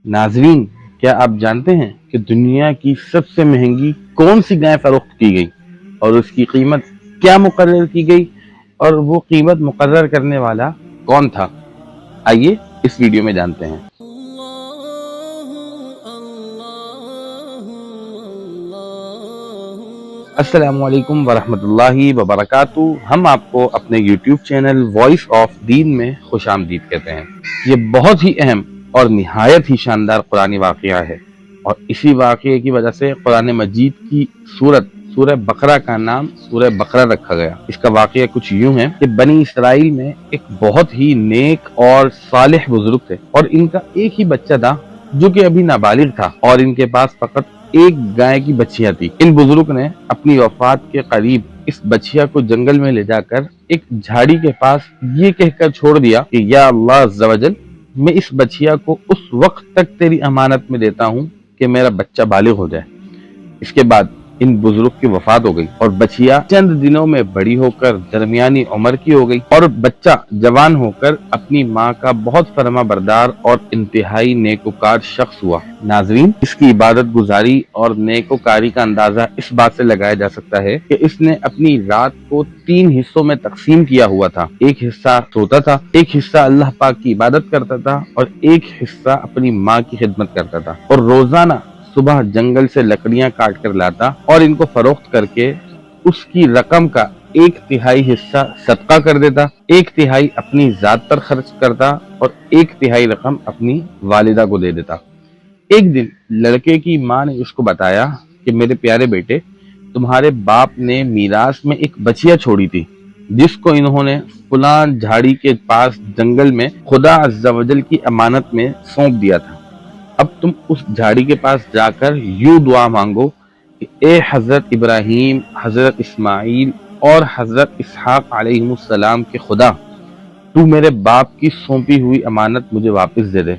ناظرین، کیا آپ جانتے ہیں کہ دنیا کی سب سے مہنگی کون سی گائے فروخت کی گئی اور اس کی قیمت کیا مقرر کی گئی اور وہ قیمت مقرر کرنے والا کون تھا؟ آئیے اس ویڈیو میں جانتے ہیں۔ السلام علیکم ورحمۃ اللہ وبرکاتہ۔ ہم آپ کو اپنے یوٹیوب چینل وائس آف دین میں خوش آمدید کہتے ہیں۔ یہ بہت ہی اہم اور نہایت ہی شاندار قرآنی واقعہ ہے، اور اسی واقعے کی وجہ سے قرآن مجید کی سورہ بقرہ کا نام سورہ بقرہ رکھا گیا۔ اس کا واقعہ کچھ یوں ہے کہ بنی اسرائیل میں ایک بہت ہی نیک اور صالح بزرگ تھے، اور ان کا ایک ہی بچہ تھا جو کہ ابھی نابالغ تھا، اور ان کے پاس فقط ایک گائے کی بچیاں تھی۔ ان بزرگ نے اپنی وفات کے قریب اس بچیا کو جنگل میں لے جا کر ایک جھاڑی کے پاس یہ کہہ کر چھوڑ دیا کہ یا اللہ عز و جل، میں اس بچیا کو اس وقت تک تیری امانت میں دیتا ہوں کہ میرا بچہ بالغ ہو جائے۔ اس کے بعد ان بزرگ کی وفات ہو گئی، اور بچیا چند دنوں میں بڑی ہو کر درمیانی عمر کی ہو گئی، اور بچہ جوان ہو کر اپنی ماں کا بہت فرما بردار اور انتہائی نیکوکار شخص ہوا۔ ناظرین، اس کی عبادت گزاری اور نیکوکاری کا اندازہ اس بات سے لگایا جا سکتا ہے کہ اس نے اپنی رات کو 3 حصوں میں تقسیم کیا ہوا تھا۔ ایک حصہ سوتا تھا، ایک حصہ اللہ پاک کی عبادت کرتا تھا، اور ایک حصہ اپنی ماں کی خدمت کرتا تھا، اور روزانہ صبح جنگل سے لکڑیاں کاٹ کر لاتا اور ان کو فروخت کر کے اس کی رقم کا 1/3 حصہ صدقہ کر دیتا، 1/3 اپنی ذات پر خرچ کرتا، اور 1/3 رقم اپنی والدہ کو دے دیتا۔ ایک دن لڑکے کی ماں نے اس کو بتایا کہ میرے پیارے بیٹے، تمہارے باپ نے میراث میں ایک بچیا چھوڑی تھی جس کو انہوں نے فلاں جھاڑی کے پاس جنگل میں خدا عز و جل کی امانت میں سونپ دیا تھا۔ اب تم اس جھاڑی کے پاس جا کر یوں دعا مانگو کہ اے حضرت ابراہیم، حضرت اسماعیل اور حضرت اسحاق علیہ السلام کے خدا، تو میرے باپ کی سونپی ہوئی امانت مجھے واپس دے دے۔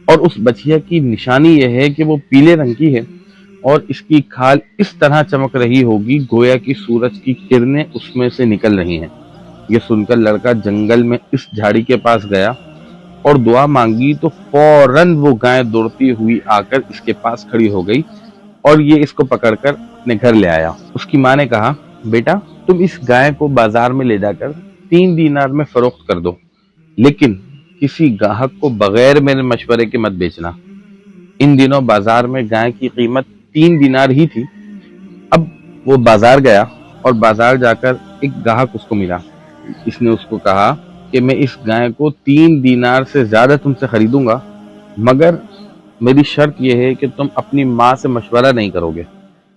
اور اس بچیا کی نشانی یہ ہے کہ وہ پیلے رنگ کی ہے، اور اس کی کھال اس طرح چمک رہی ہوگی گویا کہ سورج کی کرنیں اس میں سے نکل رہی ہیں۔ یہ سن کر لڑکا جنگل میں اس جھاڑی کے پاس گیا اور دعا مانگی تو فوراً وہ گائے دوڑتی ہوئی آ کر اس کے پاس کھڑی ہو گئی، اور یہ اس کو پکڑ کر اپنے گھر لے آیا۔ اس کی ماں نے کہا، بیٹا، تم اس گائے کو بازار میں لے جا کر 3 دینار میں فروخت کر دو، لیکن کسی گاہک کو بغیر میرے مشورے کے مت بیچنا۔ ان دنوں بازار میں گائے کی قیمت 3 دینار ہی تھی۔ اب وہ بازار گیا، اور بازار جا کر ایک گاہک اس کو ملا۔ اس نے اس کو کہا کہ میں اس گائے کو 3 دینار سے زیادہ تم سے خریدوں گا، مگر میری شرط یہ ہے کہ تم اپنی ماں سے مشورہ نہیں کرو گے۔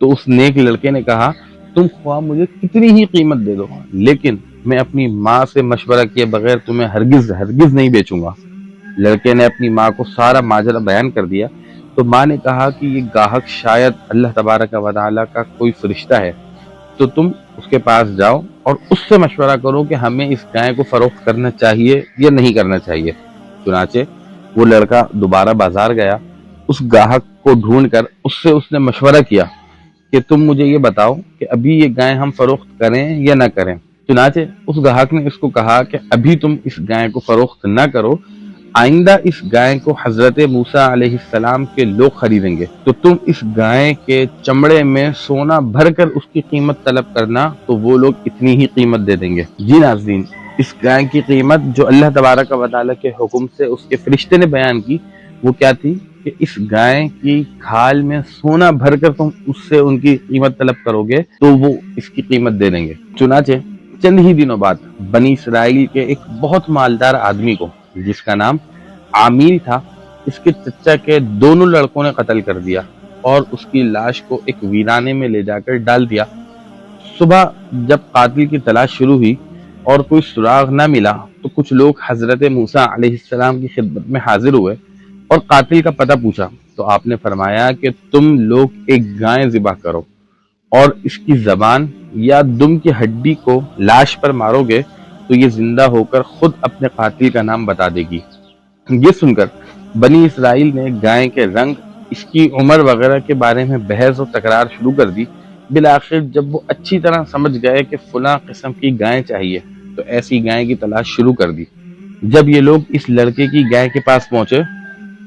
تو اس نیک لڑکے نے کہا، تم خواہ مجھے کتنی ہی قیمت دے دو، لیکن میں اپنی ماں سے مشورہ کیے بغیر تمہیں ہرگز نہیں بیچوں گا۔ لڑکے نے اپنی ماں کو سارا ماجرا بیان کر دیا، تو ماں نے کہا کہ یہ گاہک شاید اللہ تبارک و تعالیٰ کا کوئی فرشتہ ہے، تو تم اس کے پاس جاؤ اور اس سے مشورہ کرو کہ ہمیں اس گائے کو فروخت کرنا چاہیے یا نہیں کرنا چاہیے۔ چنانچہ وہ لڑکا دوبارہ بازار گیا، اس گاہک کو ڈھونڈ کر اس نے مشورہ کیا کہ تم مجھے یہ بتاؤ کہ ابھی یہ گائے ہم فروخت کریں یا نہ کریں۔ چنانچہ اس گاہک نے اس کو کہا کہ ابھی تم اس گائے کو فروخت نہ کرو، آئندہ اس گائے کو حضرت موسیٰ علیہ السلام کے لوگ خریدیں گے، تو تم اس گائے کے چمڑے میں سونا بھر کر اس کی قیمت طلب کرنا، تو وہ لوگ اتنی ہی قیمت دے دیں گے۔ جی ناظرین، اس گائے کی قیمت جو اللہ تبارک و تعالیٰ کے حکم سے اس کے فرشتے نے بیان کی، وہ کیا تھی کہ اس گائے کی کھال میں سونا بھر کر تم اس سے ان کی قیمت طلب کرو گے تو وہ اس کی قیمت دے دیں گے۔ چنانچہ چند ہی دنوں بعد بنی اسرائیل کے ایک بہت مالدار آدمی کو، جس کا نام عامل تھا، اس کے چچا کے دونوں لڑکوں نے قتل کر دیا، اور اس کی لاش کو ایک ویرانے میں لے جا کر ڈال دیا۔ صبح جب قاتل کی تلاش شروع ہوئی اور کوئی سراغ نہ ملا، تو کچھ لوگ حضرت موسیٰ علیہ السلام کی خدمت میں حاضر ہوئے اور قاتل کا پتہ پوچھا، تو آپ نے فرمایا کہ تم لوگ ایک گائے ذبح کرو، اور اس کی زبان یا دم کی ہڈی کو لاش پر مارو گے تو یہ زندہ ہو کر خود اپنے قاتل کا نام بتا دے گی۔ یہ سن کر بنی اسرائیل نے گائے کے رنگ، اس کی عمر وغیرہ کے بارے میں بحث و تکرار شروع کر دی۔ بالآخر جب وہ اچھی طرح سمجھ گئے کہ فلاں قسم کی گائے چاہیے، تو ایسی گائے کی تلاش شروع کر دی۔ جب یہ لوگ اس لڑکے کی گائے کے پاس پہنچے